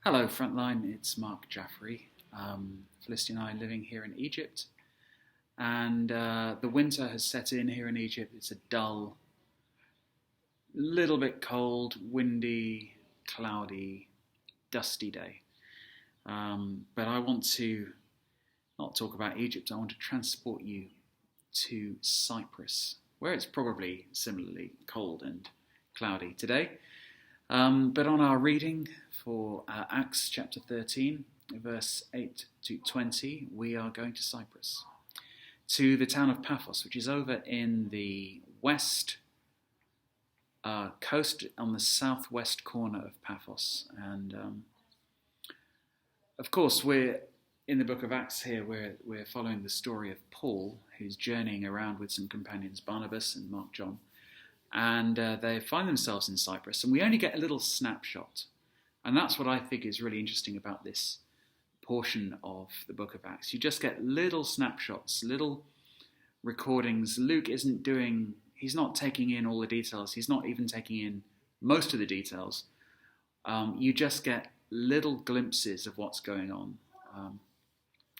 Hello, Frontline. It's Mark Jaffrey. Felicity and I living here in Egypt, and the winter has set in here in Egypt. It's a dull, little bit cold, windy, cloudy, dusty day. But I want to not talk about Egypt. I want to transport you to Cyprus, where it's probably similarly cold and cloudy today. But on our reading for Acts chapter 13, verse 8 to 20, we are going to Cyprus, to the town of Paphos, which is over in the west coast, on the southwest corner of Paphos. And of course, we're in the book of Acts here. We're following the story of Paul, who's journeying around with some companions, Barnabas and Mark John. And they find themselves in Cyprus, and we only get a little snapshot. And that's what I think is really interesting about this portion of the book of Acts. You just get little snapshots, little recordings. Luke he's not taking in all the details. He's not even taking in most of the details. You just get little glimpses of what's going on.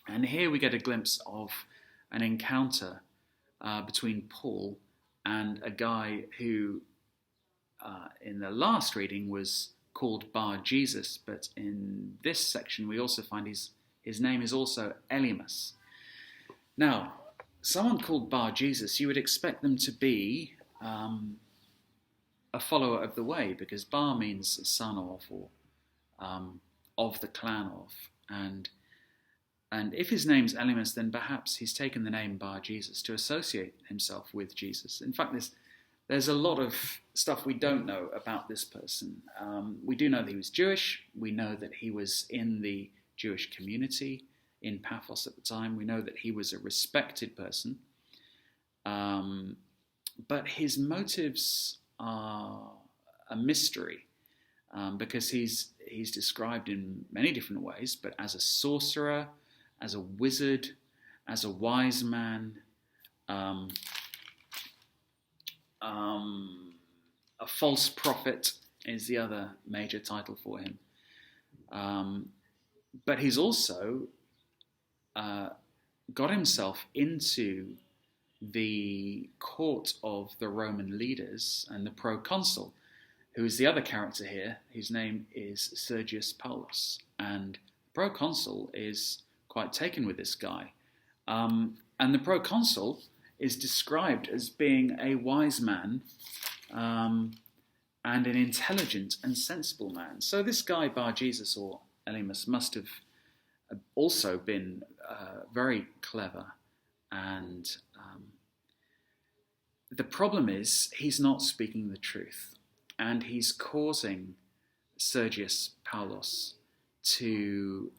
And here we get a glimpse of an encounter between Paul and a guy who, in the last reading, was called Bar Jesus, but in this section we also find his name is also Elymas. Now, someone called Bar Jesus, you would expect them to be a follower of the way, because Bar means son of, or of the clan of, and if his name's Elymas, then perhaps he's taken the name Bar Jesus to associate himself with Jesus. In fact, there's a lot of stuff we don't know about this person. We do know that he was Jewish. We know that he was in the Jewish community in Paphos at the time. We know that he was a respected person. But his motives are a mystery, because he's described in many different ways, but as a sorcerer, as a wizard, as a wise man, a false prophet is the other major title for him. But he's also got himself into the court of the Roman leaders and the proconsul, who is the other character here. His name is Sergius Paulus, and the proconsul is quite taken with this guy. And the proconsul is described as being a wise man and an intelligent and sensible man. So this guy, Bar Jesus or Elymas, must have also been very clever. And the problem is he's not speaking the truth. And he's causing Sergius Paulus to...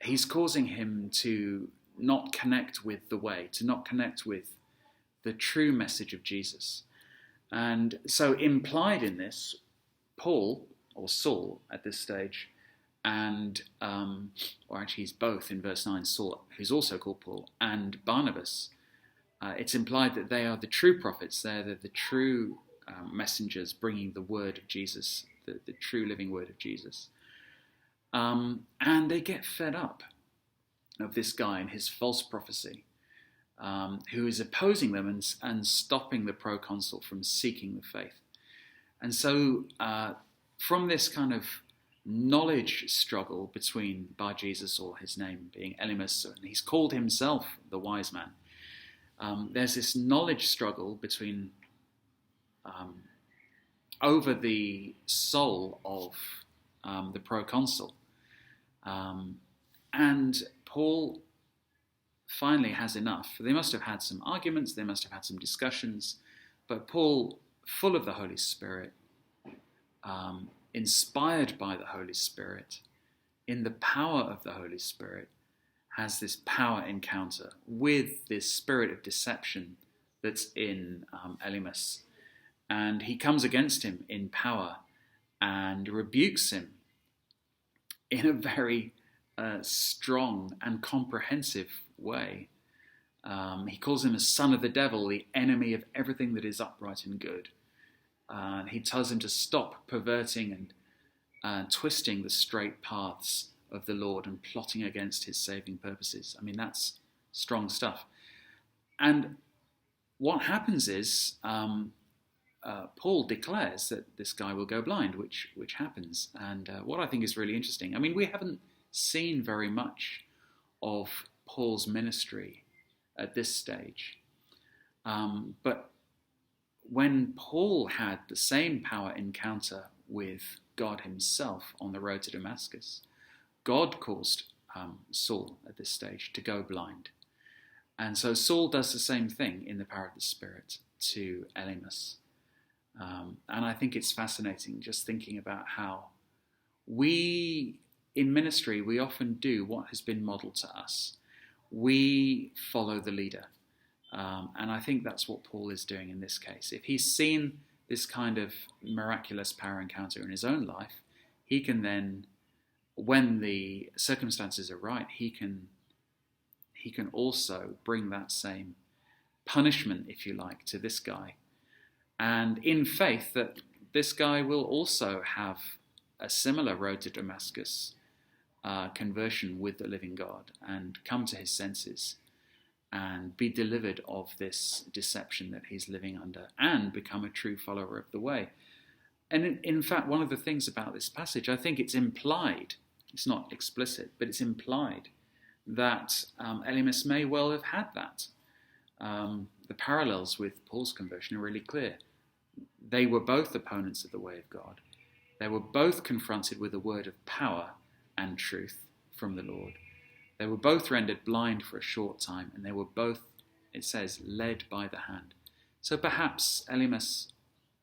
he's causing him to not connect with the way, to not connect with the true message of Jesus. And so implied in this, Paul, or Saul at this stage, and, or actually he's both in verse 9, Saul, who's also called Paul, and Barnabas, it's implied that they are the true prophets, they're the true messengers bringing the word of Jesus, the true living word of Jesus. And they get fed up of this guy and his false prophecy, who is opposing them and stopping the proconsul from seeking the faith. And so from this kind of knowledge struggle between Bar Jesus, or his name being Elymas, and he's called himself the wise man, there's this knowledge struggle between over the soul of the proconsul. And Paul finally has enough. They must have had some arguments, they must have had some discussions, but Paul, full of the Holy Spirit, inspired by the Holy Spirit, in the power of the Holy Spirit, has this power encounter with this spirit of deception that's in Elymas. And he comes against him in power and rebukes him in a very strong and comprehensive way. He calls him a son of the devil, the enemy of everything that is upright and good. He tells him to stop perverting twisting the straight paths of the Lord and plotting against his saving purposes. I mean, that's strong stuff. And what happens is Paul declares that this guy will go blind, which happens. And what I think is really interesting, I mean, we haven't seen very much of Paul's ministry at this stage. But when Paul had the same power encounter with God himself on the road to Damascus, God caused Saul at this stage to go blind. And so Saul does the same thing in the power of the Spirit to Elymas. And I think it's fascinating just thinking about how we, in ministry, we often do what has been modeled to us. We follow the leader. And I think that's what Paul is doing in this case. If he's seen this kind of miraculous power encounter in his own life, he can then, when the circumstances are right, he can also bring that same punishment, if you like, to this guy. And in faith that this guy will also have a similar road to Damascus conversion with the living God and come to his senses and be delivered of this deception that he's living under and become a true follower of the way. And in fact, one of the things about this passage, I think it's implied, it's not explicit, but it's implied that Elymas may well have had that. The parallels with Paul's conversion are really clear. They were both opponents of the way of God. They were both confronted with a word of power and truth from the Lord. They were both rendered blind for a short time, and they were both, it says, led by the hand. So perhaps Elymas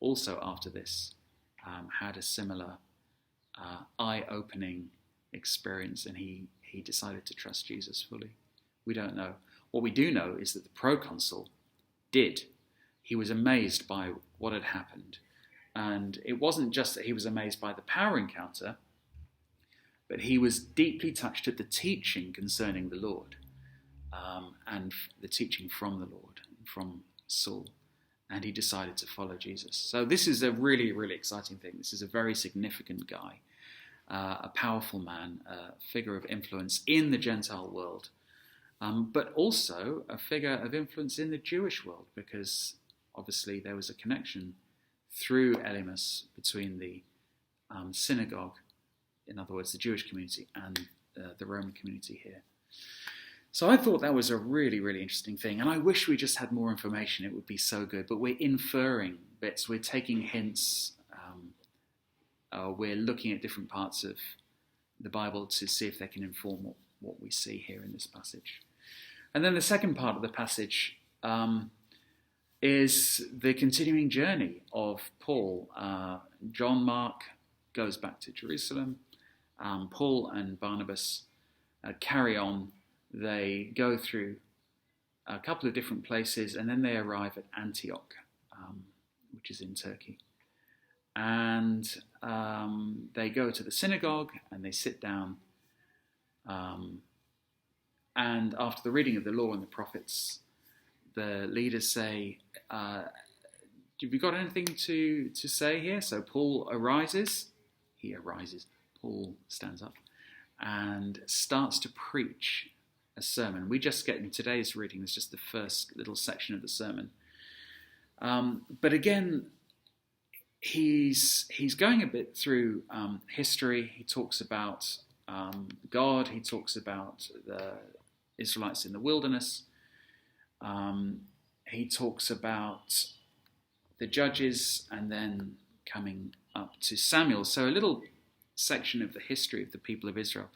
also after this had a similar eye-opening experience, and he decided to trust Jesus fully. We don't know. What we do know is that the proconsul did. He was amazed by what had happened. And it wasn't just that he was amazed by the power encounter, but he was deeply touched at the teaching concerning the Lord, and the teaching from the Lord, from Saul. And he decided to follow Jesus. So this is a really, really exciting thing. This is a very significant guy, a powerful man, a figure of influence in the Gentile world, but also a figure of influence in the Jewish world, because obviously there was a connection through Elymas between the synagogue, in other words, the Jewish community, and the Roman community here. So I thought that was a really, really interesting thing, and I wish we just had more information. It would be so good, but we're inferring bits, we're taking hints, we're looking at different parts of the Bible to see if they can inform what we see here in this passage. And then the second part of the passage is the continuing journey of Paul. John Mark goes back to Jerusalem. Paul and Barnabas carry on. They go through a couple of different places, and then they arrive at Antioch, which is in Turkey. And they go to the synagogue and they sit down. And after the reading of the law and the prophets, the leaders say, have you got anything to say here? So Paul arises. Paul stands up and starts to preach a sermon. We just get in today's reading, it's just the first little section of the sermon. But again, he's going a bit through history. He talks about God. He talks about the Israelites in the wilderness. He talks about the judges, and then coming up to Samuel. So a little section of the history of the people of Israel.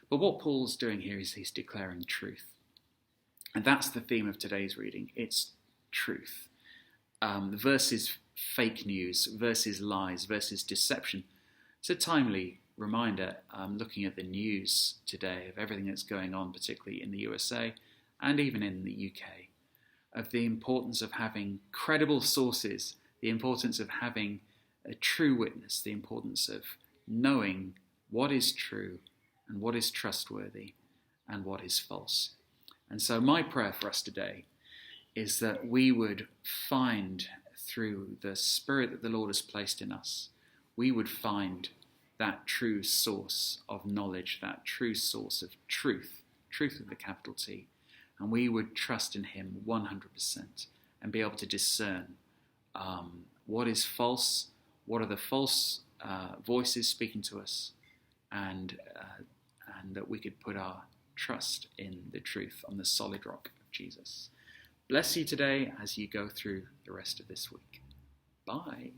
But what Paul's doing here is he's declaring truth. And that's the theme of today's reading. It's truth. Versus fake news, versus lies, versus deception. It's a timely reminder, looking at the news today of everything that's going on, particularly in the USA and even in the UK, of the importance of having credible sources, the importance of having a true witness, the importance of knowing what is true and what is trustworthy and what is false. And so my prayer for us today is that we would find, through the Spirit that the Lord has placed in us, we would find that true source of knowledge, that true source of truth with the capital T, and we would trust in him 100% and be able to discern what is false, what are the false voices speaking to us, and that we could put our trust in the truth on the solid rock of Jesus. Bless you today as you go through the rest of this week. Bye.